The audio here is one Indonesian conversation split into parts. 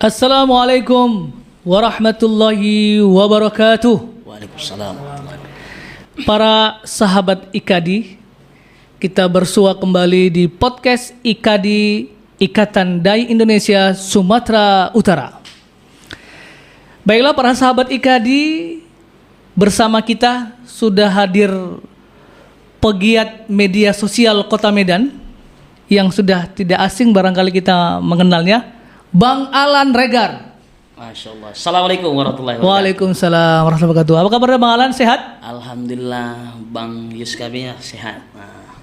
Assalamualaikum warahmatullahi wabarakatuh. Waalaikumsalam. Para sahabat IKADI, kita bersua kembali di podcast IKADI, Ikatan Dai Indonesia Sumatera Utara. Baiklah para sahabat IKADI, bersama kita sudah hadir pegiat media sosial Kota Medan yang sudah tidak asing barangkali kita mengenalnya, Bang Alan Regar. Masya Allah. Assalamualaikum warahmatullahi wabarakatuh. Waalaikumsalam warahmatullahi wabarakatuh. Apa kabar Bang Alan, sehat? Alhamdulillah Bang Yus kami sehat.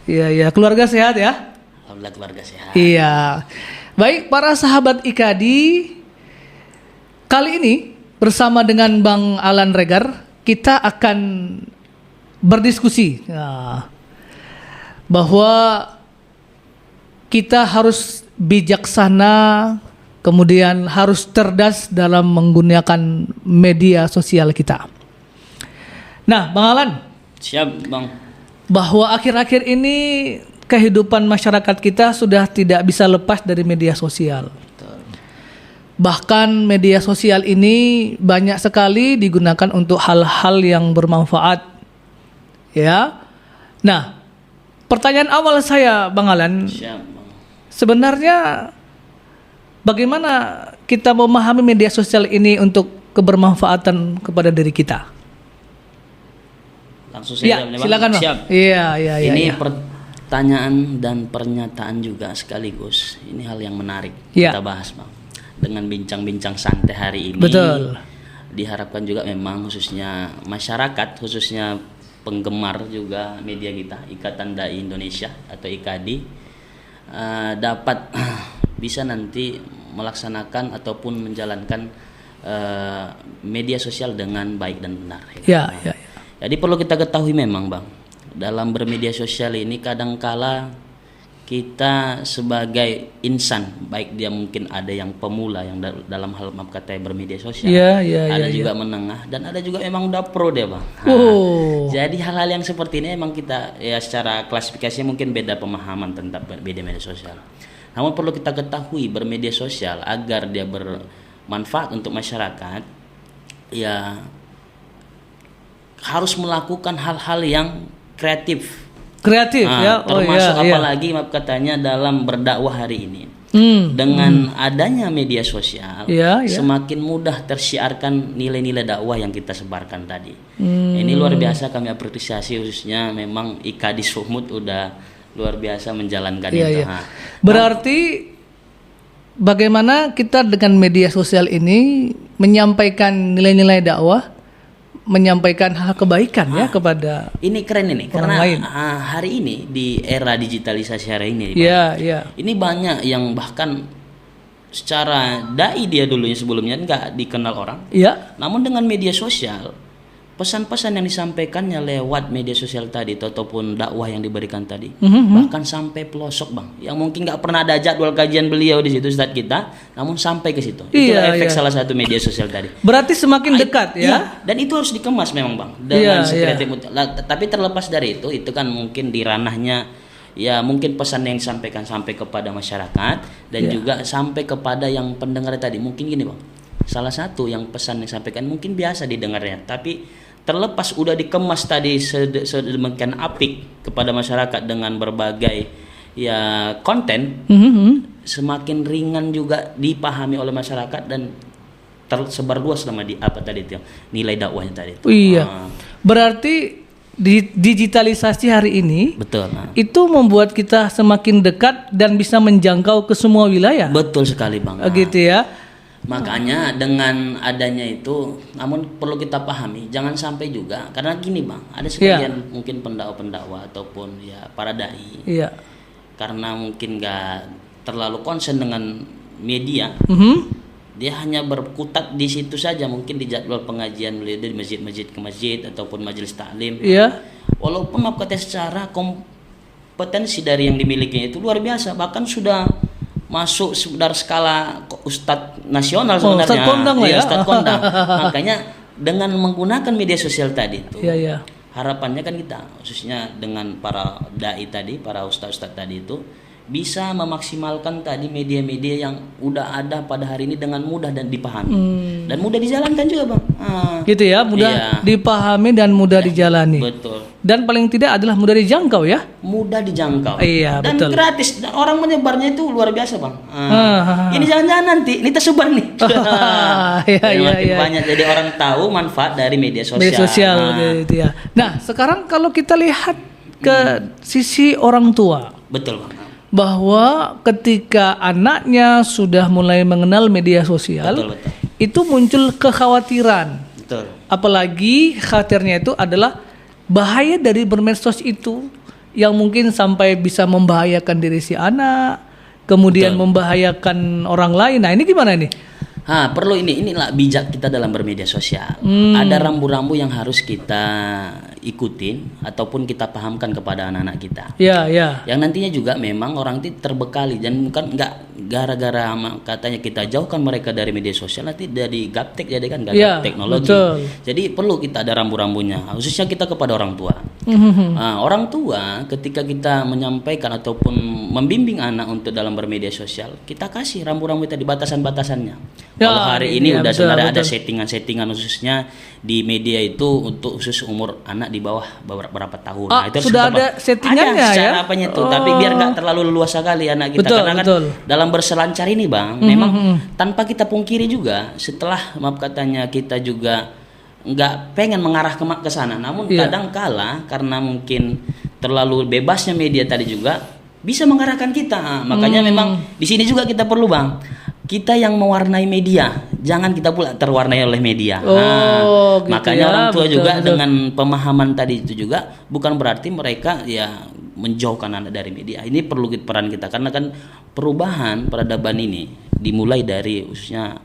Iya, keluarga sehat ya? Alhamdulillah keluarga sehat. Iya. Baik para sahabat IKADI, kali ini bersama dengan Bang Alan Regar kita akan berdiskusi bahwa kita harus bijaksana, kemudian harus cerdas dalam menggunakan media sosial kita. Nah, Bang Alan. Siap, Bang. Bahwa akhir-akhir ini kehidupan masyarakat kita sudah tidak bisa lepas dari media sosial. Betul. Bahkan media sosial ini banyak sekali digunakan untuk hal-hal yang bermanfaat. Ya. Nah, pertanyaan awal saya, Bang Alan. Siap, Bang. Sebenarnya bagaimana kita memahami media sosial ini untuk kebermanfaatan kepada diri kita? Langsung saya Ya, silakan Bang. Siap. Iya. Ini pertanyaan dan pernyataan juga sekaligus. Ini hal yang menarik Ya. kita bahas, Bang. Dengan bincang-bincang santai hari ini. Betul. Diharapkan juga memang khususnya masyarakat, khususnya penggemar juga media kita, Ikatan Dai Indonesia atau IKADI, dapat bisa nanti melaksanakan ataupun menjalankan media sosial dengan baik dan benar. Ya. Jadi perlu kita ketahui memang, Bang, dalam bermedia sosial ini kadangkala kita sebagai insan, baik dia mungkin ada yang pemula yang dalam hal maaf kata bermedia sosial, ada juga menengah dan ada juga memang udah pro deh, Bang. Jadi hal-hal yang seperti ini memang kita ya secara klasifikasinya mungkin beda pemahaman tentang media sosial. Namun perlu kita ketahui bermedia sosial agar dia bermanfaat untuk masyarakat, ya harus melakukan hal-hal yang kreatif. Termasuk apalagi maaf katanya dalam berdakwah hari ini. Dengan adanya media sosial, semakin mudah tersiarkan nilai-nilai dakwah yang kita sebarkan tadi. Ini luar biasa kami apresiasi, khususnya memang IKADI Sumut udah luar biasa menjalankan itu. Berarti bagaimana kita dengan media sosial ini menyampaikan nilai-nilai dakwah, menyampaikan hal kebaikan ya kepada ini keren ini karena lain. Hari ini di era digitalisasi hari ini, ini banyak yang bahkan secara dai dia dulunya sebelumnya nggak dikenal orang, namun dengan media sosial pesan-pesan yang disampaikannya lewat media sosial tadi ataupun dakwah yang diberikan tadi, bahkan sampai pelosok, Bang, yang mungkin nggak pernah ada jadwal kajian beliau di situ Ustadz kita, namun sampai ke situ. Itu efek salah satu media sosial tadi. Berarti semakin dekat ya. Dan itu harus dikemas memang, Bang, dengan sekreatif. Tapi terlepas dari itu kan mungkin di ranahnya ya mungkin pesan yang disampaikan sampai kepada masyarakat dan juga sampai kepada yang pendengar tadi. Mungkin gini, Bang, salah satu yang pesan yang disampaikan mungkin biasa didengarnya, tapi terlepas udah dikemas tadi sedemikian apik kepada masyarakat dengan berbagai ya konten, semakin ringan juga dipahami oleh masyarakat dan tersebar luas selama di apa tadi itu nilai dakwahnya tadi itu. Berarti digitalisasi hari ini itu membuat kita semakin dekat dan bisa menjangkau ke semua wilayah. Betul sekali, Bang. Gitu ya. Makanya dengan adanya itu, namun perlu kita pahami, jangan sampai juga karena gini, Bang, ada sebagian mungkin pendakwa-pendakwa ataupun ya para dai, karena mungkin nggak terlalu konsen dengan media, dia hanya berkutat di situ saja, mungkin di jadwal pengajian beliau di masjid-masjid ke masjid ataupun majelis taklim. Walaupun maaf kata secara kompetensi dari yang dimilikinya itu luar biasa, bahkan sudah masuk dari skala Ustadz nasional sebenarnya. Ustadz kondang lah ya. Ustadz kondang. Makanya dengan menggunakan media sosial tadi itu, harapannya kan kita khususnya dengan para dai tadi, para ustadz tadi itu, bisa memaksimalkan tadi media-media yang udah ada pada hari ini dengan mudah dan dipahami dan mudah dijalankan juga bang. Gitu ya, mudah dipahami dan mudah dijalani. Betul. Dan paling tidak adalah mudah dijangkau ya. Mudah dijangkau. Iya, dan betul. gratis. Dan orang menyebarnya itu luar biasa bang. Ini jangan-jangan nanti ini tersebar nih. Makin banyak jadi orang tahu manfaat dari media sosial. Media sosial gitu ya. Nah sekarang kalau kita lihat ke sisi orang tua. Betul bang. Bahwa ketika anaknya sudah mulai mengenal media sosial, betul. Itu muncul kekhawatiran. Betul. Apalagi khawatirnya itu adalah bahaya dari bermedsos itu yang mungkin sampai bisa membahayakan diri si anak, kemudian membahayakan orang lain. Nah ini gimana nih? Perlu inilah bijak kita dalam bermedia sosial. Ada rambu-rambu yang harus kita ikutin ataupun kita pahamkan kepada anak-anak kita. Ya. Yang nantinya juga memang orang itu terbekali dan bukan nggak gara-gara katanya kita jauhkan mereka dari media sosial nanti dari gaptek jadi kan gaptek teknologi. Betul. Jadi perlu kita ada rambu-rambunya khususnya kita kepada orang tua. Orang tua ketika kita menyampaikan ataupun membimbing anak untuk dalam bermedia sosial kita kasih rambu-rambu tadi batasan-batasannya. Kalau hari ini udah sebenarnya ada settingan-settingan khususnya di media itu untuk khusus umur anak di bawah berapa tahun. Nah, itu sudah ada settingannya ada ya. Apanya itu, tapi biar nggak terlalu leluasa kali anak kita. Karena kan dalam berselancar ini bang, memang tanpa kita pungkiri juga setelah maaf katanya kita juga nggak pengen mengarah ke sana. Namun kadang kala karena mungkin terlalu bebasnya media tadi juga bisa mengarahkan kita. Makanya memang di sini juga kita perlu bang. Kita yang mewarnai media, jangan kita pula terwarnai oleh media. Gitu makanya orang tua juga dengan pemahaman tadi itu juga bukan berarti mereka ya menjauhkan anak dari media. Ini perlu peran kita karena kan perubahan peradaban ini dimulai dari khususnya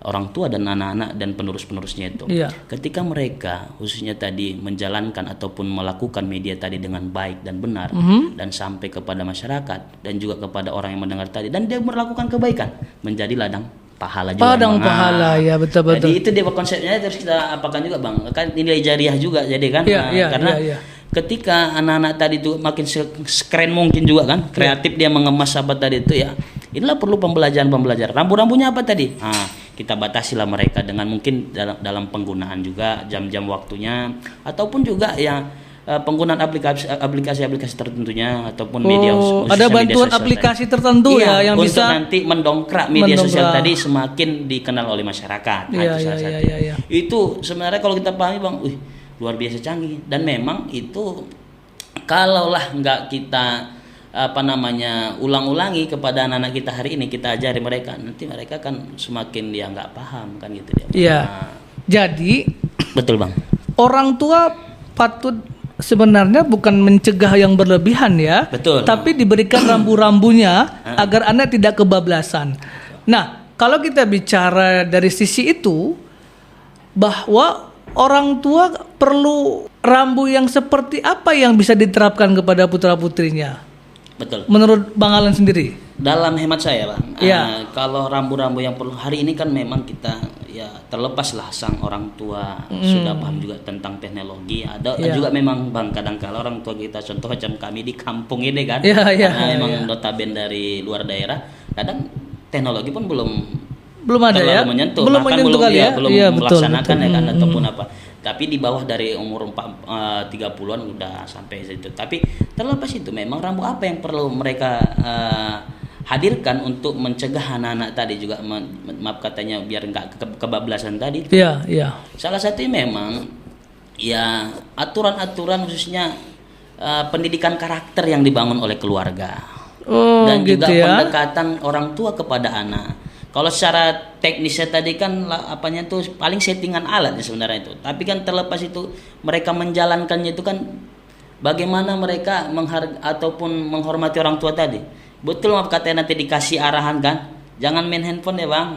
orang tua dan anak-anak dan penerus-penerusnya itu. Ketika mereka khususnya tadi menjalankan ataupun melakukan media tadi dengan baik dan benar dan sampai kepada masyarakat dan juga kepada orang yang mendengar tadi dan dia melakukan kebaikan menjadi ladang pahala juga. Ladang pahala ya betul. Jadi itu dia konsepnya harus kita apakan juga bang. Kan nilai jariah juga jadi kan. Karena ketika anak-anak tadi itu makin sekeren mungkin juga kan kreatif dia mengemas apa tadi itu ya. Inilah perlu pembelajaran. Rambu-rambunya apa tadi? Kita batasilah mereka dengan mungkin dalam penggunaan juga jam-jam waktunya ataupun juga ya penggunaan aplikasi tertentunya ataupun media ada bantuan media aplikasi tadi tertentu yang untuk bisa nanti mendongkrak media sosial tadi semakin dikenal oleh masyarakat. Itu sebenarnya kalau kita pahami bang, luar biasa canggih dan memang itu kalaulah nggak kita ulang-ulangi kepada anak-anak kita hari ini kita ajari mereka nanti mereka kan semakin dia nggak paham kan gitu dia. Iya. Jadi betul bang. Orang tua patut sebenarnya bukan mencegah yang berlebihan ya. Betul. Tapi diberikan rambu-rambunya agar anak tidak kebablasan. Nah kalau kita bicara dari sisi itu bahwa orang tua perlu rambu yang seperti apa yang bisa diterapkan kepada putra-putrinya? Betul. Menurut Bang Alan sendiri? Dalam hemat saya bang, kalau rambu-rambu yang perlu hari ini kan memang kita ya terlepaslah sang orang tua sudah paham juga tentang teknologi. Ada juga memang bang kadang-kala orang tua kita contoh macam kami di kampung ini kan, karena memang notabene dari luar daerah, kadang teknologi pun belum ada ya, menyentuh, belum menyentuh kali ya, belum melaksanakan ya kan ataupun apa. Tapi di bawah dari umur 30-an udah sampai situ. Tapi terlepas itu memang rambu apa yang perlu mereka hadirkan untuk mencegah anak-anak tadi juga maaf katanya biar nggak kebablasan tadi. Iya. Salah satunya memang ya aturan-aturan khususnya pendidikan karakter yang dibangun oleh keluarga dan gitu juga ya? Pendekatan orang tua kepada anak. Kalau secara teknisnya tadi kan apanya tuh paling settingan alatnya sebenarnya itu. Tapi kan terlepas itu mereka menjalankannya itu kan bagaimana mereka ataupun menghormati orang tua tadi. Betul maaf katanya nanti dikasih arahan kan. Jangan main handphone ya bang.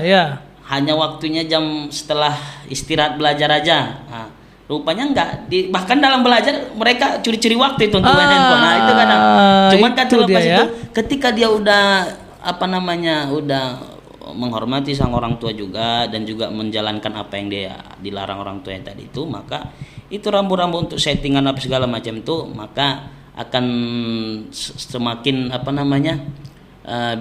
Iya. Hanya waktunya jam setelah istirahat belajar aja. Rupanya enggak. Bahkan dalam belajar mereka curi-curi waktu itu untuk main handphone. Nah itu kadang. Cuman kan terlepas itu ketika dia udah udah menghormati sang orang tua juga dan juga menjalankan apa yang dia dilarang orang tua yang tadi itu, maka itu rambu-rambu untuk settingan apa segala macam itu, maka akan semakin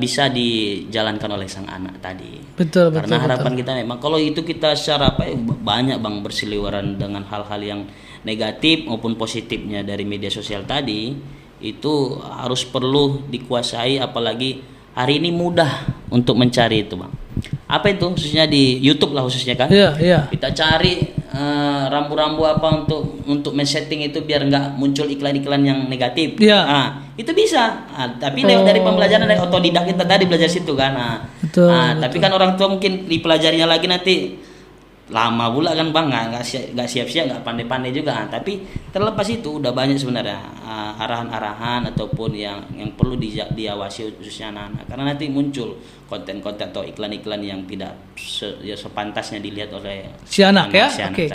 bisa dijalankan oleh sang anak tadi. Betul. Karena harapan kita memang kalau itu kita secara banyak Bang berseliweran dengan hal-hal yang negatif maupun positifnya dari media sosial tadi, itu harus perlu dikuasai, apalagi hari ini mudah untuk mencari itu Bang. Apa itu khususnya di YouTube lah khususnya kan? Iya. Kita cari rambu-rambu apa untuk men-setting itu biar nggak muncul iklan-iklan yang negatif. Iya. Nah, itu bisa. Tapi lewat dari pembelajaran dari otodidak kita tadi belajar situ kan. Betul. Tapi kan orang tua mungkin dipelajarinya lagi nanti lama pula kan Bang, nggak siap-siap, nggak pandai-pandai juga. Tapi terlepas itu udah banyak sebenarnya arahan-arahan ataupun yang perlu diawasi khususnya anak-anak, karena nanti muncul konten-konten atau iklan-iklan yang tidak sepantasnya dilihat oleh si anak ya. Oke.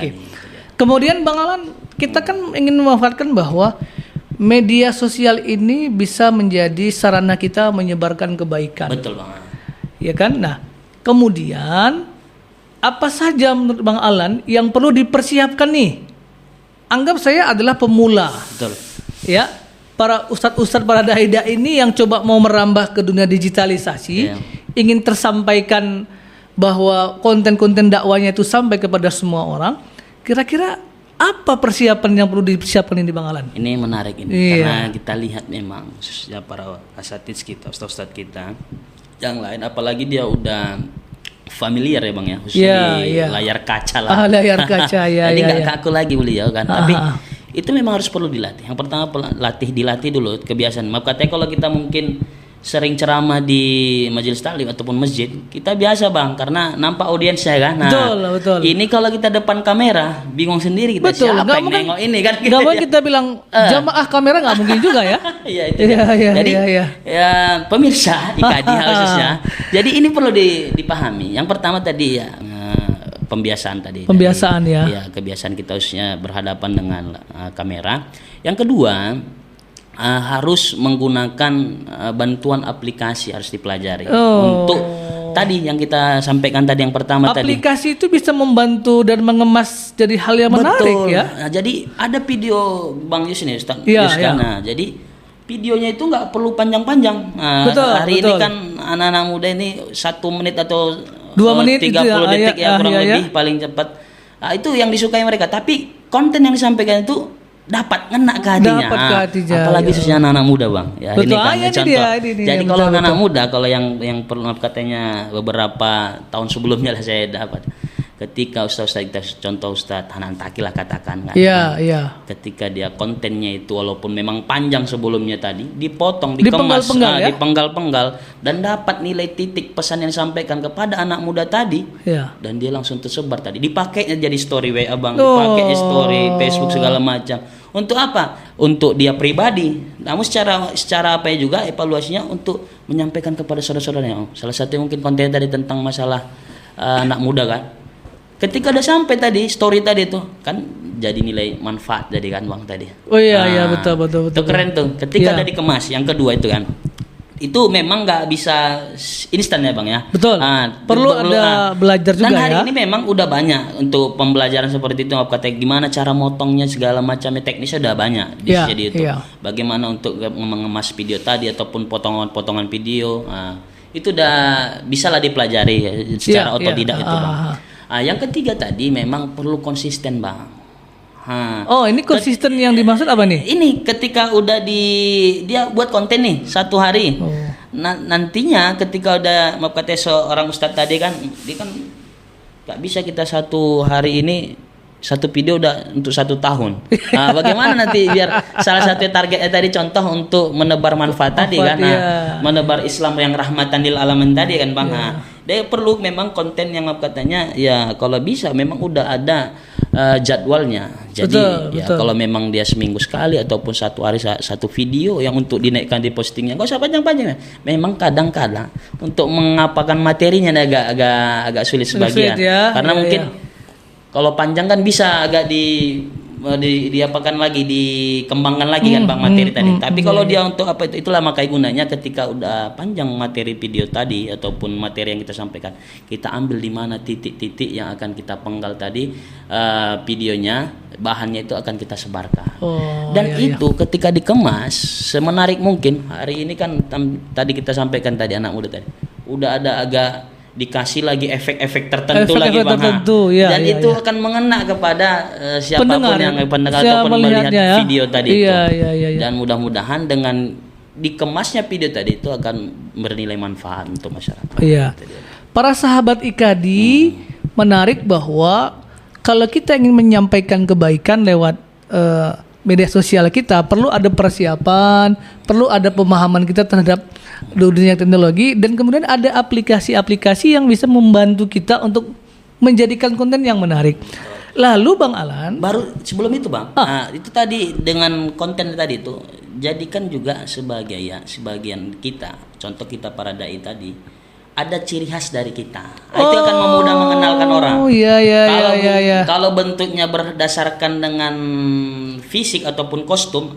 Kemudian Bang Alan, kita kan ingin memanfaatkan bahwa media sosial ini bisa menjadi sarana kita menyebarkan kebaikan. Betul Bang. Ya kan? Nah, kemudian apa saja menurut Bang Alan yang perlu dipersiapkan nih? Anggap saya adalah pemula. Betul. Ya, para ustadz-ustadz, para dai-dai ini yang coba mau merambah ke dunia digitalisasi, ingin tersampaikan bahwa konten-konten dakwanya itu sampai kepada semua orang. Kira-kira apa persiapan yang perlu dipersiapkan ini Bang Alan? Ini menarik ini, karena kita lihat memang khususnya para asatiz kita, ustadz-ustadz kita yang lain, apalagi dia udah familiar ya Bang ya, khususnya di layar kaca lah. Layar kaca ya. Jadi nggak kaku lagi beliau kan. Tapi itu memang harus perlu dilatih. Yang pertama dilatih dulu kebiasaan. Maaf katanya kalau kita mungkin sering ceramah di majelis taklim ataupun masjid, kita biasa Bang, karena nampak audiensnya kan. Nah, betul. Ini kalau kita depan kamera, bingung sendiri kita siapa yang nengok ini kan. Gak mungkin kita bilang jamaah kamera, nggak mungkin juga ya. Iya itu. Jadi ya pemirsa IKADI khususnya. Jadi ini perlu dipahami. Yang pertama tadi ya pembiasaan tadi. Pembiasaan ya. Ya, kebiasaan kita khususnya berhadapan dengan kamera. Yang kedua, harus menggunakan bantuan aplikasi, harus dipelajari untuk tadi yang kita sampaikan tadi yang pertama aplikasi itu bisa membantu dan mengemas jadi hal yang menarik ya. Nah, jadi ada video Bang Yus ini Ustaz. Nah, jadi videonya itu nggak perlu panjang-panjang. Hari ini kan anak-anak muda ini 1 menit atau 2 menit 30 detik kurang lebih paling cepat. Itu yang disukai mereka, tapi konten yang disampaikan itu dapat ngena ke hatinya. Apalagi khususnya anak-anak muda Bang. Ya, betul, ini kan contoh. Jadi kalau anak-anak muda, kalau yang perlu katanya beberapa tahun sebelumnya lah saya dapat. Ketika Ustaz kita contoh Ustaz Hanan Taki lah katakan kan. Iya. Ketika dia kontennya itu walaupun memang panjang sebelumnya tadi, dipotong, dikemas, dipenggal-penggal dan dapat nilai titik pesan yang disampaikan kepada anak muda tadi. Dan dia langsung tersebar tadi. Dipakainya jadi story WA Bang, dipakai story Facebook segala macam. Untuk apa? Untuk dia pribadi. Namun secara apa ya juga evaluasinya untuk menyampaikan kepada saudara-saudaranya. Salah satu mungkin konten tadi tentang masalah anak muda kan. Ketika udah sampai tadi story tadi tuh kan jadi nilai manfaat jadi kan Bang tadi. Iya betul. Itu keren tuh. Ketika udah dikemas, yang kedua itu kan. Itu memang nggak bisa instan ya Bang ya. Betul. Perlu ada belajar juga ya. Dan hari ini memang udah banyak untuk pembelajaran seperti itu. Kata gimana cara motongnya segala macamnya teknisnya udah banyak di YouTube. Bagaimana untuk mengemas video tadi ataupun potongan-potongan video. Itu udah bisa lah dipelajari secara otodidak itu Bang. Yang ketiga tadi memang perlu konsisten Bang. Ini konsisten yang dimaksud apa nih? Ini ketika udah dia buat konten nih 1 hari. Nantinya ketika udah katanya seorang ustadz tadi kan, dia kan nggak bisa kita 1 hari ini 1 video udah untuk 1 tahun. Bagaimana nanti biar salah satu targetnya tadi contoh untuk menebar manfaat tadi kan, menebar Islam yang rahmatan lil alamin tadi kan Bang. Dia perlu memang konten yang katanya ya kalau bisa memang udah ada jadwalnya. Jadi betul. Kalau memang dia seminggu sekali ataupun 1 hari 1 video yang untuk dinaikkan di postingnya, nggak usah panjang-panjang. Memang kadang-kadang untuk mengapakan materinya agak sulit sebagian. Karena mungkin kalau panjang kan bisa agak diapakan lagi, dikembangkan lagi kan Bang materi tadi. Tapi kalau dia untuk apa itulah makanya gunanya ketika udah panjang materi video tadi ataupun materi yang kita sampaikan, kita ambil di mana titik-titik yang akan kita penggal tadi videonya, bahannya itu akan kita sebarkan. Dan itu ketika dikemas semenarik mungkin. Hari ini kan tadi kita sampaikan tadi anak muda tadi udah ada agak dikasih lagi efek-efek tertentu lagi Bang. Dan itu akan mengena kepada siapapun yang pendengar ataupun melihat video tadi itu. Dan mudah-mudahan dengan dikemasnya video tadi itu akan bernilai manfaat untuk masyarakat. Para sahabat Ikadi, menarik bahwa kalau kita ingin menyampaikan kebaikan lewat media sosial kita, perlu ada persiapan, perlu ada pemahaman kita terhadap dunia teknologi, dan kemudian ada aplikasi-aplikasi yang bisa membantu kita untuk menjadikan konten yang menarik. Lalu Bang Alan, baru sebelum itu Bang, itu tadi dengan konten tadi itu jadikan juga sebagian kita, contoh kita para dai tadi, ada ciri khas dari kita. Itu akan memudah mengenalkan orang. Kalau bentuknya berdasarkan dengan fisik ataupun kostum,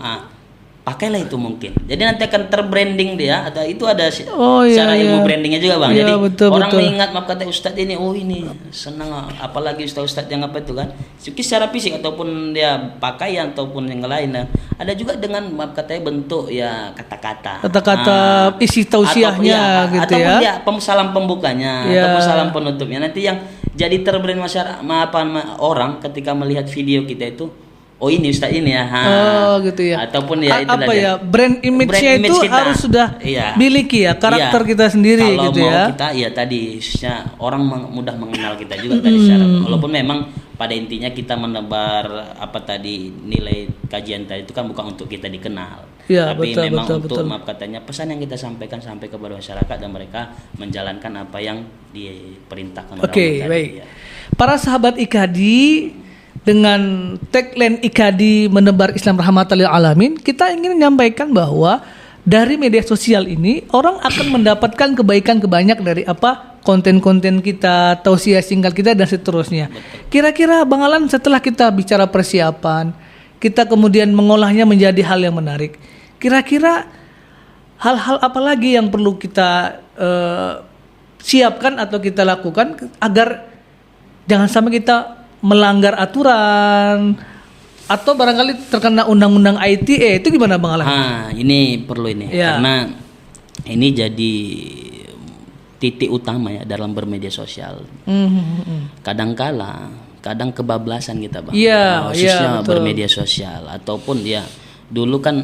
pakailah itu mungkin. Jadi nanti akan terbranding dia, atau itu ada cara ilmu brandingnya juga Bang. Jadi orang mengingat kata Ustadz ini, ini senang, apalagi Ustadz yang apa itu kan. Secara fisik ataupun dia pakaian ataupun yang lain. Ada juga dengan katanya bentuk kata-kata isi tausiahnya gitu ataupun ya salam pembukanya ataupun salam penutupnya. Nanti yang jadi terbrand masyarakat orang ketika melihat video kita itu, ini Ustadz ini ya. Gitu ya. Ataupun ya itu brand image-nya itu kita harus sudah miliki karakter kita sendiri kalau gitu mau kita tadi khususnya orang mudah mengenal kita juga tadi secara, walaupun memang pada intinya kita menebar nilai kajian tadi itu kan bukan untuk kita dikenal. Tapi memang untuk katanya pesan yang kita sampaikan sampai kepada masyarakat dan mereka menjalankan apa yang diperintahkan oleh Allah. Baik. Para sahabat Ikadi, dengan tagline Ikadi menebar Islam rahmatan lil alamin, kita ingin menyampaikan bahwa dari media sosial ini orang akan mendapatkan kebaikan banyak dari konten-konten kita, tausiah singkat kita dan seterusnya. Kira-kira Bang Alan, setelah kita bicara persiapan, kita kemudian mengolahnya menjadi hal yang menarik, kira-kira hal-hal apa lagi yang perlu kita siapkan atau kita lakukan agar jangan sampai kita melanggar aturan atau barangkali terkena undang-undang ITE, itu gimana Bang Alan? Ini perlu karena ini jadi titik utama dalam bermedia sosial. Kadang kebablasan kita Bang, khususnya bermedia sosial ataupun dulu kan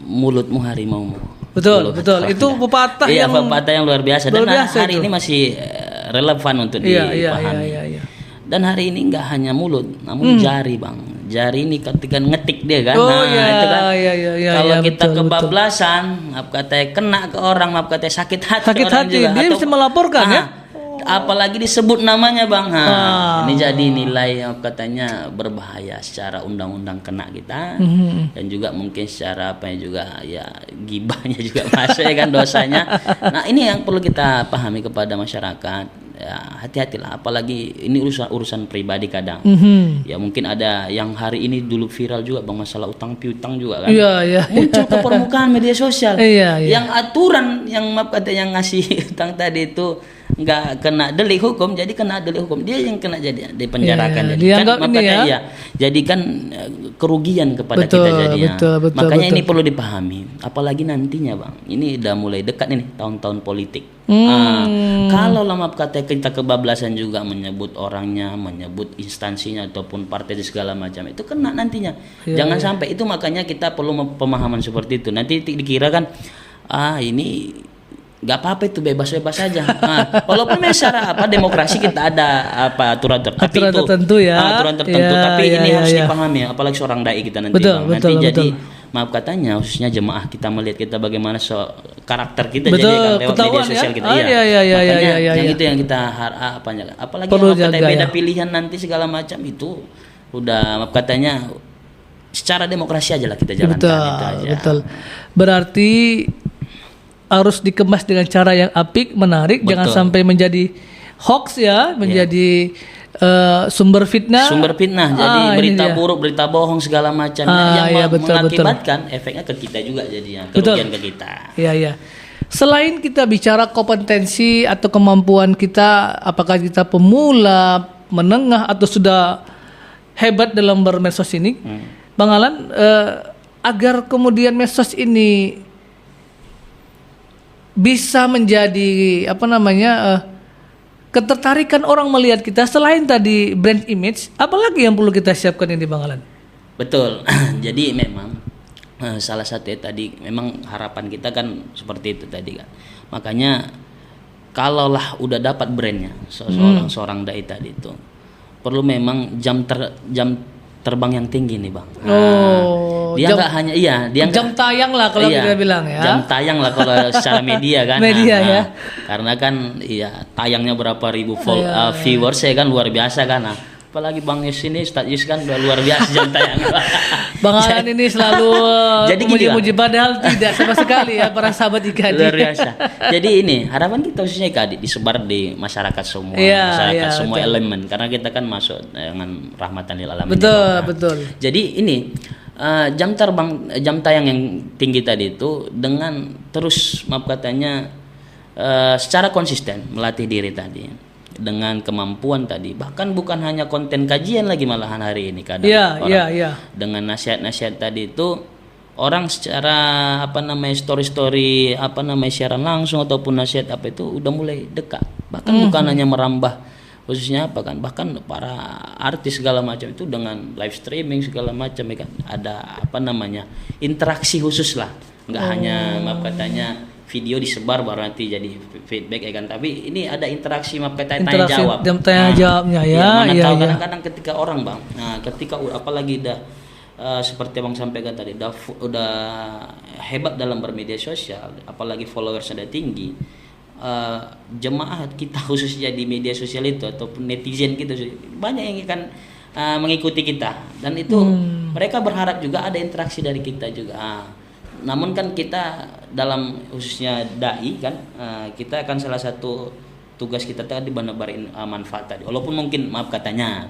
mulutmu harimaumu. Betul. Itu pepatah yang luar biasa dan hari ini masih relevan untuk dipahami. Dan hari ini nggak hanya mulut, namun jari Bang. Jari ini ketika ngetik dia kan. Itu kan. Kalau kita kebablasan, katanya kena ke orang, sakit hati orang juga. Dia bisa melaporkan apalagi disebut namanya Bang. Ini jadi nilai yang katanya berbahaya secara undang-undang kena kita. Dan juga mungkin secara gibahnya juga masuk kan dosanya. Nah, ini yang perlu kita pahami kepada masyarakat. Hati-hatilah, apalagi ini urusan pribadi kadang. Ya mungkin ada yang hari ini dulu viral juga Bang, masalah utang piutang juga kan. Muncul ke permukaan media sosial. Yang aturan yang yang ngasih utang tadi itu nggak kena delik hukum, jadi kena delik hukum, dia yang kena jadi dipenjarakan. Jadi kan kerugian kepada kita jadinya. Makanya ini perlu dipahami, apalagi nantinya Bang, ini udah mulai dekat ini tahun-tahun politik. Kalau lama kata kita kebablasan juga menyebut orangnya, menyebut instansinya ataupun partai di segala macam, itu kena nantinya. Jangan sampai itu, makanya kita perlu pemahaman seperti itu. Nanti dikira kan ini nggak apa-apa, itu bebas-bebas saja. Walaupun secara demokrasi kita ada aturan tertentu tapi ini harus dipahami, apalagi seorang dai kita nanti jadi maaf katanya khususnya jemaah kita melihat kita bagaimana karakter kita jadi lewat media sosial kita. Makanya yang itu yang kita apalagi beda pilihan nanti segala macam itu udah maaf katanya secara demokrasi aja lah kita jalankan itu aja. Betul. Berarti harus dikemas dengan cara yang apik, menarik, jangan sampai menjadi hoax menjadi sumber fitnah. Jadi berita buruk, berita bohong segala macam yang mengakibatkan efeknya ke kita juga jadinya, kerugian ke kita. Iya. Selain kita bicara kompetensi atau kemampuan kita, apakah kita pemula, menengah atau sudah hebat dalam bermedsos ini, Bang Alan, agar kemudian medsos ini bisa menjadi ketertarikan orang melihat kita, selain tadi brand image, apalagi yang perlu kita siapkan ini, Bang Alan? Betul. Jadi memang salah satu tadi memang harapan kita kan seperti itu tadi kan. Makanya kalaulah udah dapat brandnya seorang dai tadi itu, perlu memang jam terbang yang tinggi nih, Bang. Dia nggak hanya jam tayang lah kalau kita bilang ya. Jam tayang lah kalau secara media kan. Ya. Karena kan tayangnya berapa ribu viewers ya kan, luar biasa kan. Apalagi Bang Yus ini, Ustaz Yus kan udah luar biasa jam tayang. Bang Alan ini selalu muji-muji, padahal tidak sama sekali ya para sahabat IKADI. Luar biasa. Jadi ini harapan kita khususnya IKADI disebar di masyarakat semua, semua elemen, karena kita kan masuk dengan rahmatan lil alamin. Betul. Jadi ini jam tayang yang tinggi tadi itu dengan terus secara konsisten melatih diri tadi dengan kemampuan tadi, bahkan bukan hanya konten kajian lagi malahan hari ini kadang dengan nasihat-nasihat tadi itu orang secara story siaran langsung ataupun nasihat itu udah mulai dekat, bahkan bukan hanya merambah khususnya bahkan para artis segala macam itu dengan live streaming segala macam ya kan, ada interaksi khusus lah, nggak hanya video disebar baru nanti jadi feedback ya kan, tapi ini ada interaksi tanya jawab. Tanya jawabnya tahu kadang-kadang ketika orang Bang, ketika apalagi seperti Bang sampaikan tadi udah hebat dalam bermedia sosial, apalagi followers ada tinggi, jemaah kita khususnya di media sosial itu ataupun netizen gitu banyak yang akan mengikuti kita, dan itu mereka berharap juga ada interaksi dari kita juga. Namun kan kita dalam khususnya dai kan, kita akan salah satu tugas kita tadi menebarin manfaat tadi. Walaupun mungkin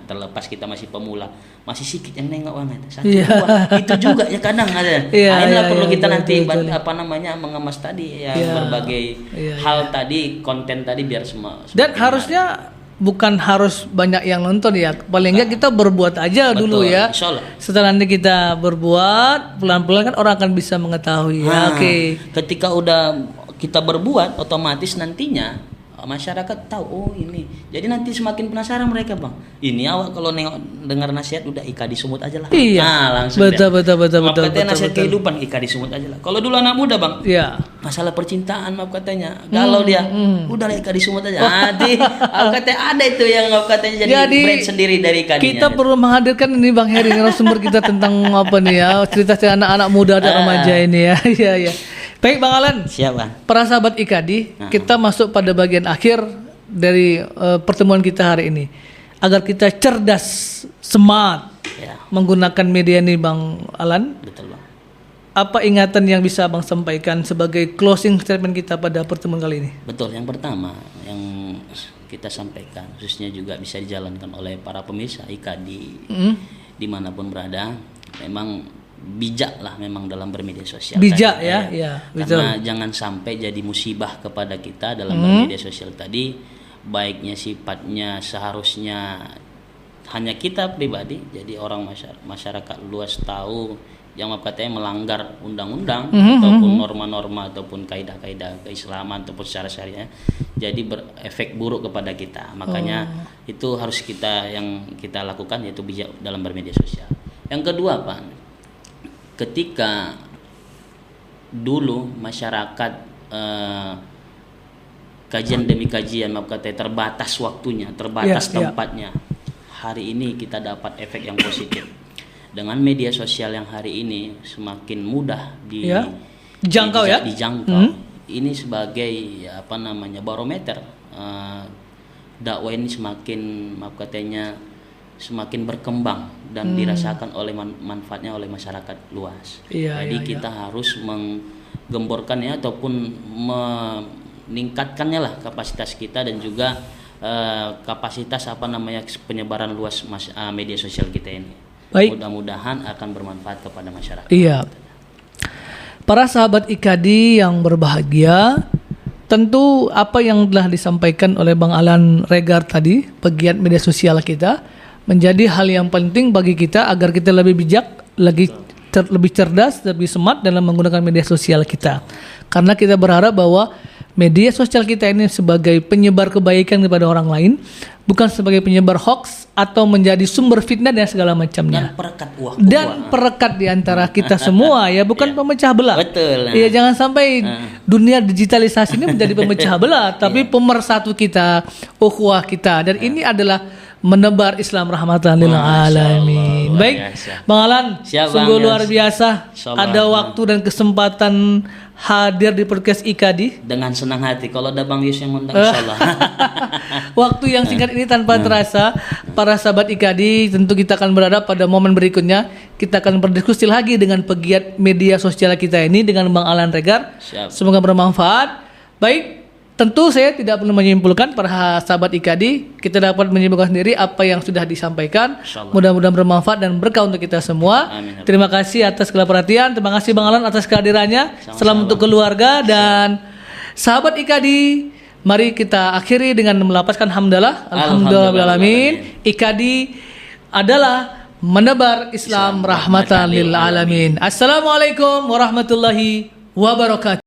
terlepas kita masih pemula, masih sedikit yang nengok banget. Itu juga ya kadang ada. Inilah perlu kita nanti mengemas tadi berbagai hal tadi, konten tadi biar semua. Dan harusnya bukan harus banyak yang nonton ya, paling enggak kita berbuat aja dulu ya. Setelah nanti kita berbuat, pelan-pelan kan orang akan bisa mengetahui. Ketika udah kita berbuat, otomatis nantinya masyarakat tahu ini. Jadi nanti semakin penasaran mereka, Bang. Ini awak kalau dengar nasihat udah IKADI Sumut aja lah. Langsung betul. Nasihat kehidupan IKADI Sumut aja lah. Kalau dulu anak muda, Bang, masalah percintaan galau dia, udah lah IKADI Sumut aja. Nanti katanya ada itu yang jadi brand sendiri dari IKADI. Kita perlu menghadirkan ini Bang Heri, narasumber kita tentang cerita anak-anak muda dan remaja ini ya. Iya. Baik Bang Alan, siap Bang. Para sahabat IKADI, kita masuk pada bagian akhir dari pertemuan kita hari ini. Agar kita cerdas, smart menggunakan media ini Bang Alan. Betul Bang. Apa ingatan yang bisa Bang sampaikan sebagai closing statement kita pada pertemuan kali ini? Betul, yang pertama yang kita sampaikan khususnya juga bisa dijalankan oleh para pemirsa IKADI dimanapun berada, memang bijaklah memang dalam bermedia sosial. Bijak tadi, karena jangan sampai jadi musibah kepada kita dalam bermedia sosial tadi. Baiknya sifatnya seharusnya hanya kita pribadi, jadi orang masyarakat luas tahu yang melanggar undang-undang ataupun norma-norma ataupun kaidah-kaidah keislaman ataupun secara syariah, jadi berefek buruk kepada kita. Makanya itu harus yang kita lakukan, yaitu bijak dalam bermedia sosial. Yang kedua Pak, ketika dulu masyarakat kajian demi kajian terbatas waktunya, terbatas tempatnya, hari ini kita dapat efek yang positif dengan media sosial yang hari ini semakin mudah dijangkau. Ini sebagai barometer dakwah ini semakin berkembang dan dirasakan oleh manfaatnya oleh masyarakat luas. Jadi kita harus menggemborkannya ataupun meningkatkannya lah kapasitas kita, dan juga kapasitas penyebaran luas media sosial kita ini. Baik. Mudah-mudahan akan bermanfaat kepada masyarakat. Iya. Para sahabat IKADI yang berbahagia, tentu apa yang telah disampaikan oleh Bang Alan Regar tadi, pegiat media sosial kita, menjadi hal yang penting bagi kita agar kita lebih bijak, lebih cerdas, lebih smart dalam menggunakan media sosial kita. Karena kita berharap bahwa media sosial kita ini sebagai penyebar kebaikan kepada orang lain, bukan sebagai penyebar hoax atau menjadi sumber fitnah dan segala macamnya. Dan perekat di antara kita semua, ya, bukan pemecah belah. Betul. Ya, jangan sampai dunia digitalisasi ini menjadi pemecah belah, tapi pemersatu kita, ukhuwah kita. Dan ini adalah menebar Islam rahmatan lil alamin. Baik, Bang Alan, sungguh luar biasa. Ada waktu dan kesempatan hadir di podcast IKADI dengan senang hati. Kalau ada Bang Yus yang undang, insyaallah. Waktu yang singkat ini tanpa terasa, para sahabat IKADI, tentu kita akan berada pada momen berikutnya. Kita akan berdiskusi lagi dengan pegiat media sosial kita ini, dengan Bang Alan Regar. Semoga bermanfaat. Baik, tentu saya tidak perlu menyimpulkan, para sahabat IKADI, kita dapat menyimpulkan sendiri apa yang sudah disampaikan. Mudah-mudahan bermanfaat dan berkah untuk kita semua. Amin. Terima kasih atas segala perhatian. Terima kasih Bang Alan atas kehadirannya. Salam untuk keluarga dan sahabat IKADI. Mari kita akhiri dengan melapaskan hamdalah. Alhamdulillahirrahmanirrahim. IKADI adalah menebar Islam rahmatan lil alamin. Assalamualaikum warahmatullahi wabarakatuh.